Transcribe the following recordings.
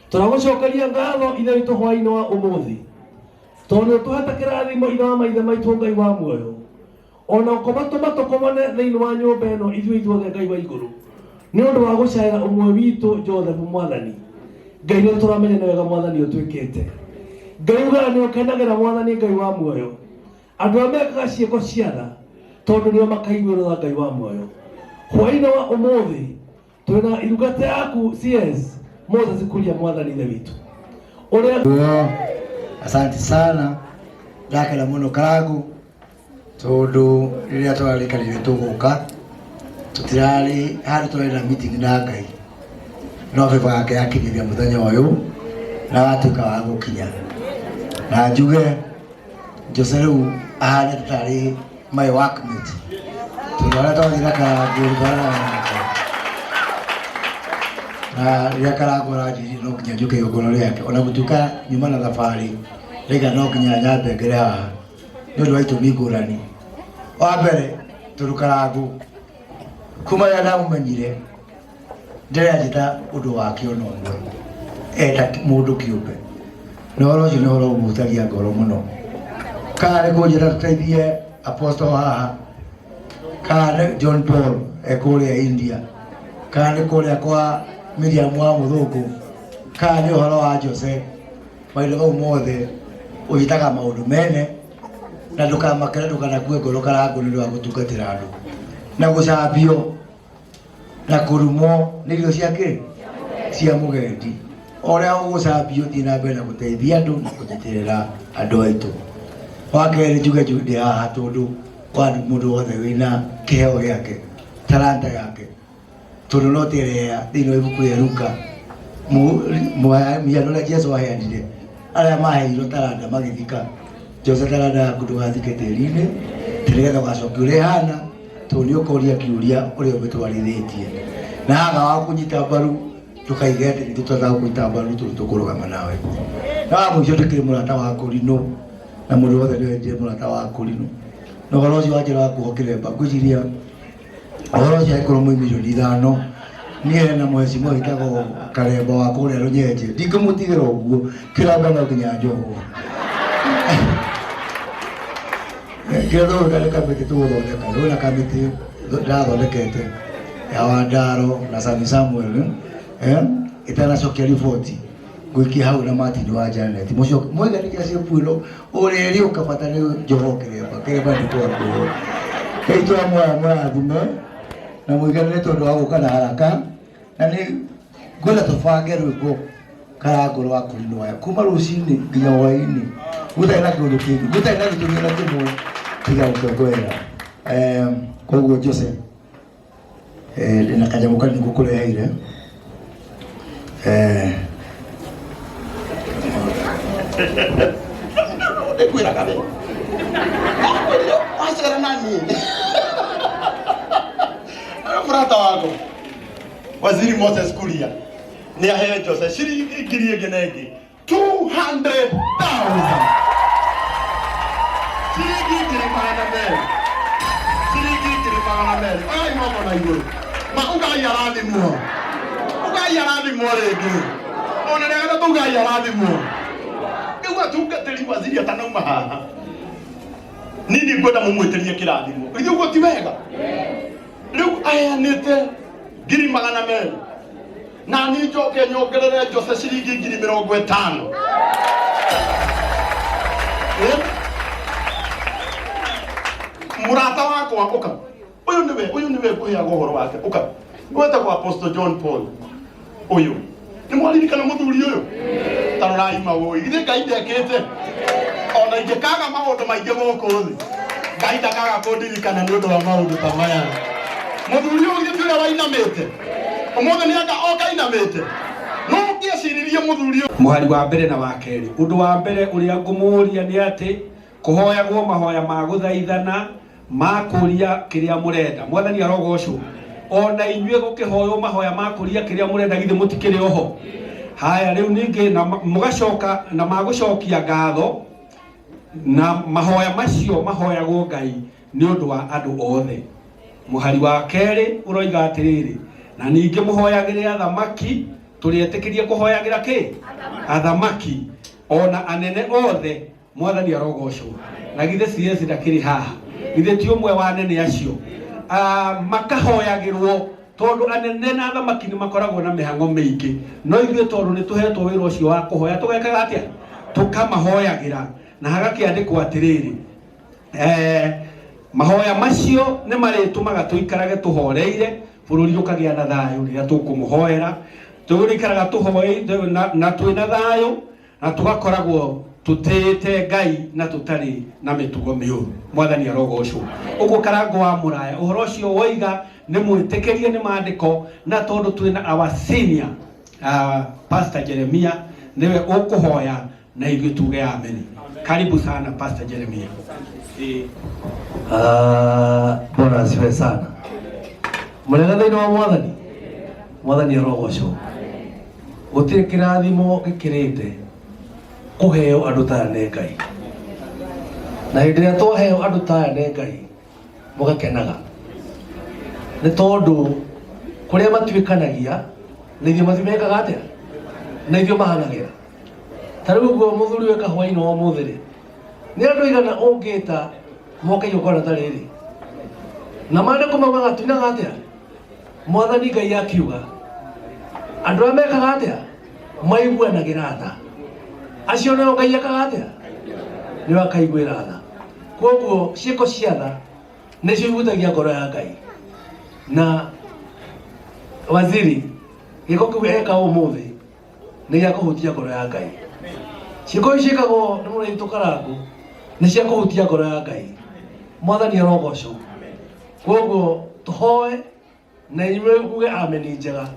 turagucokeria ngatho ithe witũ hwaĩ-inĩ wa ũmũthĩ tondũ tũhete kĩrathimo ithe wa maithe maitũ Ngai wa muoyo, ona ũkomatũma tũkomane thĩinĩ wa nyũmba ĩno ithuĩ ithuothe Ngai wa igũrũ nĩ ũndũ wa gũcaĩra ũmwe witũ Joseph Mwathani. Ngai nĩ tũramenya nĩ wega Mwathani ũtwĩkĩte. Ngai ugaga nĩ ũkenagĩra Mwathani Ngai wa muoyo andũ arĩa mekaga ciĩko cia tha tondũ nĩo makaiguĩrwo Ngai wa muoyo. Hwaĩ-inĩ wa ũmũthĩ twĩna irugata yaku CS Moses Kuria Mwathani ithe witũ ũrĩa. Asante sana ndakena muno Karagu tondu riria twararikanire tuguka tutirari hari twina meeting na Ngai no baba yake yakinyithia muthenya uyu na watuika wa gukinya na njuge Jose riu ahana tutari my workmate tunara twathira Karagu na riria Karagu arajiri no kinya njuke igongona riake ona gutuika nyuma na thabari rega no kinya nyambe ngere haha nĩ ũndũ wa itũmi ngũrani. Wa mbere tondũ Karagu kuma rĩrĩa ndamumenyire ndĩrenjĩta ũndũ wake ona ũmwe enda mũndũ kĩũmbe na ũhoro ũcio nĩ ũhoro ũmũhutagia ngoro mũno. Kana nĩ kũnjĩra tũteithie apostle haha, kana nĩ John Paul ekũrĩa India, kana nĩ kũrĩa kwa Miriam wa Mũthũngũ, kana nĩ ũhoro wa Jose, maũndũ mau mothe ũgĩtaga maũndũ mene na ndukamakĩre ndukanakue ngoro Karagu nĩ ũndũ wa gũtungatĩra andũ na gũcambio na kũrumwo nĩ irio ciake cia mũgendi. Ũrĩa ũgũcambio thiĩ na mbere na gũteithia andũ na kũnyitĩrĩra andũ aitũ. Wa kerĩ njuge ndĩ haha tondũ kwa mũndũ wothe wĩna kĩheo gĩake, talanta yake, tondũ no tĩrĩa thĩinĩ wa ibuku rĩa Luka mĩhiano ũrĩa Jesũ aheanire arĩa maheirwo talanta magĩthika. Jose talanta yaku ndũgathike tĩri-inĩ nĩgetha ũgacokia ũrĩa ihana tondũ nĩ ũkoria kĩũria ũrĩa ũmĩtwarithĩtie na haga wa kũnyita mbaru ndũkaige atĩ nĩtũtwatha gũkũnyita mbaru tondũ tũkũrũgama nawe. Na wa mũico ndĩkĩrĩ mũrata wa kũrinũ na mũndũ wothe nĩ wendire mũrata wa kũrinũ na ũhoro ũcio wa njĩra wa kuohwo kĩremba ngwĩciria ũhoro ũcio angĩkorwo mwĩ milioni 5 niĩ na mheshimiwa wĩtagwo Karemba wa kũrĩa Rũnyenje ndingĩmũtigĩra ũguo kĩranga no nginya njohwo. Kĩrĩa kale kamĩtĩ tũgũthondeka rĩu kamĩtĩ ndathondekete ya Wandaro na Sami Samuel ĩtanacokia riboti ngũikia hau na Martin wa Janet mũiganĩkia ciĩpuĩro ũrĩa rĩũka bata nĩ njohwo kĩremba ndĩkwakũo kaitwa mũrathime na mũiganĩre tondũ wa gũka na haraka na nĩ ngwenda tũbange rwĩmbo Karagu rwa kũrinũaya kuma rũcinĩ nginya hwaĩ-inĩ gũtarĩ na kĩũndũ kĩngĩ gũtarĩ na gĩtũmi ona kĩmwe tiga gũkũngũĩra. Koguo Jose ndĩna kanyamũ kanini ngũkũreheire ndĩkwĩraga we wacera nani mũrata wako Waziri Moses Kuria nĩ ahe Jose ciringi ngiri ĩngĩ na ĩngĩ 200,000 ciringi ngiri magana merĩ ai mama na igũrũ ma Ngai arathimwo rĩngĩ ona nĩgetha tũ Ngai arathimwo rĩu atungatĩri waziri atanauma haha nini ngwenda mũmwĩtĩrie kĩrathimo ithuĩ ũguo ti wega. Rĩu aheanĩte ngiri magana merĩ na niĩ njoke nyongerere Jose ciringi ngiri 50. Mũrata wakwa ũka ũyũ nĩwe ngũheaga ũhoro wake ũka wetagwo Apostle John Paul ũyũ nĩ mwaririkana mũthuri ũyũ tarorai maũi githĩ Ngai ndekĩte ona ingĩkaga maũndũ maingĩ gũkũ thĩ Ngai ndakaga kũndirikana nĩ ũndũ wa maũndũ ta maya. Mũthuri ũyũ githĩ ũrĩa wainamĩte ũmũthĩ nĩ anga oka inamĩte no ngĩeciririe mũthuri ũyũ. Mũhari wa mbere na wa kerĩ ũndũ wa mbere ũrĩa ngũmũria nĩ atĩ kũhoyagwo mahoya ma gũthaithana ma kũria kĩrĩa mũrenda. Mwathani arogocwo ona inyuĩ gũkĩhoywo mahoya ma kũria kĩrĩa mũrenda githĩ mũtikĩrĩ oho. Haya rĩu ningĩ na mũgacoka na magũcokia ngatho na mahoya macio mahoyagwo Ngai nĩ ũndũ wa andũ othe. Mũhari wa kerĩ ũroiga atĩrĩrĩ na ningĩ mũhoyagĩre athamaki turietikirie kuhoyagira ki athamaki ona anene othe mwathani arogocwo na githe CS ndakiri haha githe ti umwe wa anene acio makahoyagirwo tondu anene na athamaki ni makoragwo na mihango miingi no ithuĩ tondu ni tuhetwo wĩra ũcio wa kuhoya tugekaga atia tukamahoyagira na hagakiandikwo atiriri mahoya macio ni marĩtũmaga tuikarage tuhoreire bũrũri ũkagĩa na thayũ rĩrĩa tũkũmũhoera tũgũikaraga tuhoeire na twĩna thayũ na tugakoragwo tutĩte Ngai na tutari na mĩtugo mĩũru mwathani arogocwo ũguo Karango wa Mũraya ũhoro ũcio woiga nĩ mwĩtĩkĩrie nĩ maandĩko na tondũ twĩna our senior Pastor Jeremia niwe ũkũhoya na ithuĩ tuge amen. Karibu sana Pastor Jeremia. Bwana asifiwe sana. Mũrega thĩinĩ wa mwathani arogocwo gũtirĩ kĩrathimo gĩkĩrĩte kũheo andũ ta aya nĩ Ngai, na hĩndĩ ĩrĩa twaheo andũ ta aya nĩ Ngai mũgakenaga nĩ tondũ kũrĩa matuĩkanagia na ithuĩ matimekaga atĩa na ithuĩ mahanagĩra. Ta rĩu ũguo mũthuri weka hwaĩ-inĩ wa ũmũthĩ rĩ, nĩ andũ aigana ũngĩta moke igongona ta rĩrĩ na maandĩko maugaga tuinaga atĩa mwathani Ngai akiuga andũ arĩa mekaga atĩa maiguanagĩra tha acio nĩo Ngai ekaga atĩa nĩo akaiguĩra tha. Koguo ciĩko cia tha nĩcio ihutagia ngoro ya Ngai na waziri gĩko kĩu eka ũmũthĩ nĩ gĩa kũhutia ngoro ya Ngai. Ciĩko ici ciĩkagwo nĩ mũrĩitu Karango nĩ cia kũhutia ngoro ya Ngai mwathani arogocwo. Koguo tũhoe na inyuĩ muge ameni njega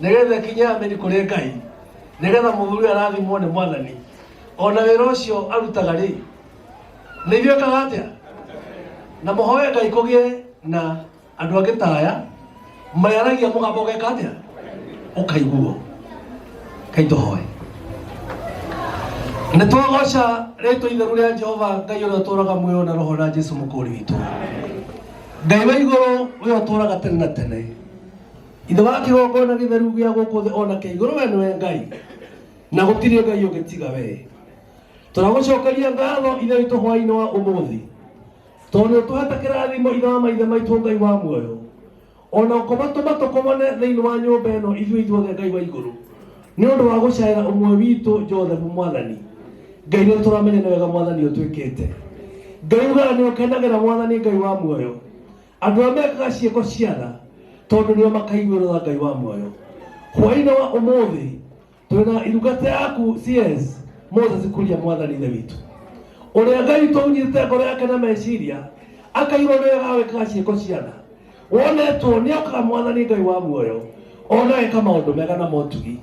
nĩgetha kinye ameni kũrĩ Ngai nĩgetha mũthuri arathimwo nĩ mwathani ona wĩra ũcio arutaga rĩ nĩ ithuĩ ekaga atĩa na mũhoe Ngai kũgĩe na andũ angĩ ta aya mayaragia mũgambo ũgeka atĩa ũkaiguo. Ngai tũhoe. Nĩ twagoca rĩtwa itheru rĩa Jehova Ngai ũrĩa ũtũũraga muoyo na roho na Jesũ mũkũũri witũ. Ngai wa igũrũ ũrĩa ũtũũraga tene na tene, ithe wa kĩgongona gĩtheru gĩa gũkũ thĩ ona kĩa igũrũ we nĩwe Ngai na gũtirĩ Ngai ũngĩ tiga we. Tũragũcokeria ngatho ithe witũ hwaĩ-inĩ wa ũmũthĩ tondũ nĩ ũtũhete kĩrathimo ithe wa maithe maitũ Ngai wa muoyo ona ũkomatũma tũkomane thĩinĩ wa nyũmba ĩno ithuothe Ngai wa igũrũ nĩ ũndũ wa gũcaĩra ũmwe witũ Joseph mwathani. Ngai nĩ tũramenya nĩ wega mwathani ũtwĩkĩte. Ngai ugaga nĩ ũkenagĩra mwathani Ngai wa muoyo andũ arĩa mekaga ciĩko cia tha tondũ nĩo makaiguĩrwo tha Ngai wa muoyo. Hwaĩ-inĩ wa ũmũthĩ twĩna irungata yaku CS Moses Kuria mwathani ithe witũ ũrĩa Ngai tũnyitĩte ngoro yake na meciria akairwo nĩ wega wekaga ciĩko cia tha wonetwo nĩ okaga mwathani Ngai wa muoyo ona eka maũndũ mega na motugi.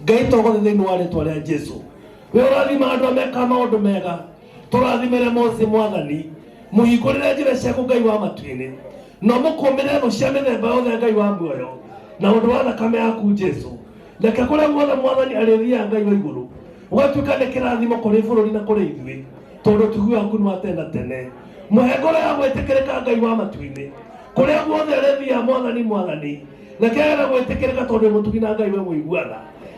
Ngai tũgothe thĩinĩ wa rĩtwa rĩa Jesũ we ũrathima andũ arĩa mekaga maũndũ mega tũrathimĩre Moses mwathani mũhingũrĩre njĩra ciaku Ngai wa matu-inĩ na mũkũmĩre thũ cia mĩthemba yothe Ngai wa muoyo na ũndũ wa thakame yaku Jesũ. Reke kũrĩa guothe mwathani arĩthiaga Ngai wa igũrũ ũgatuĩka nĩ kĩrathimo kũrĩ bũrũri na kũrĩ ithuĩ tondũ ũtugi waku nĩ wa tene na tene. Mũhe ngoro ya gwĩtĩkĩrĩka Ngai wa matu-inĩ kũrĩa guothe arĩthiaga mwathani reke age gwĩtĩkĩrĩka tondũ wĩ mũtugi na Ngai we mũiguana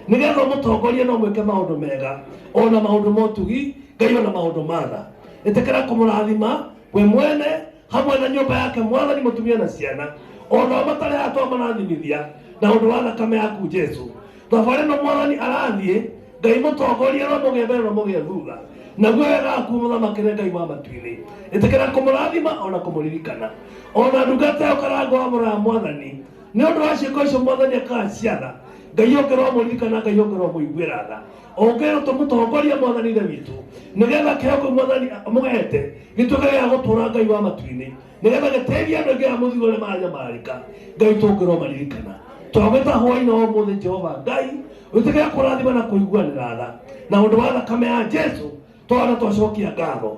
nĩgetha mũtongorie no mwĩke maũndũ mega ona maũndũ motugi Ngai ona maũndũ ma tha. Ĩtĩkĩra kũmũrathima we mwene hamwe na nyũmba yake mwathani mũtumia na ciana ona matarĩ atwa marathimithia na ũndũ wa thakame yaku Jesũ. Thabarĩ ĩno mwathani arathiĩ Ngai mũtongorie no mũgĩe mbere no mũgĩe thutha naguo wega waku mũthamakĩre Ngai wa matu-inĩ. Ĩtĩkĩra kũmũrathima ona kũmũririkana ona ndungata ĩyo Karango wa Mũraya mwathani nĩ ũndũ wa ciĩko icio mwathani ekaga cia tha. Ngai ũngĩrwo mũririkana Ngai ũngĩrwo mũiguĩra tha ũngĩrwo tũmũtongoria mwathani ithe witũ nĩgetha kĩheo kĩu mwathani mũhete gĩtuĩke gĩa gũtũũra Ngai wa matu-inĩ nĩgetha gĩteithie andũ aingĩ a mũthigo ũrĩa maranyamarĩka. Ngai tũngĩrwo maririkana twagwĩta hwaĩ-inĩ wa ũmũthĩ Jehova Ngai ũtĩkĩra kũrathima na kũiguanĩra tha na ũndũ wa thakame ya Jesũ twana twacokia ngatho.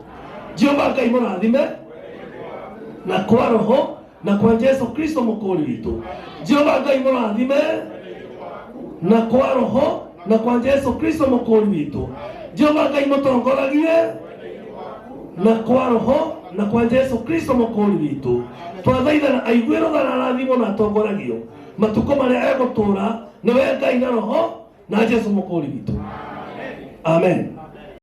Jehova Ngai mũrathime na kwa roho na kwa Jesũ Kristo mũkũũri witũ. Jehova Ngai mũrathime na kwa roho na kwa Jesũ Kristo mũkũũri witũ. Jehova Ngai mũtongoragie na kwa roho na kwa Jesũ Kristo mũkũũri witũ. Twathaithana aiguĩrwo tha na arathimwo na atongoragio matukũ marĩa egũtũũra nĩwe Ngai na roho na Jesu mũkũri witũ. Amen.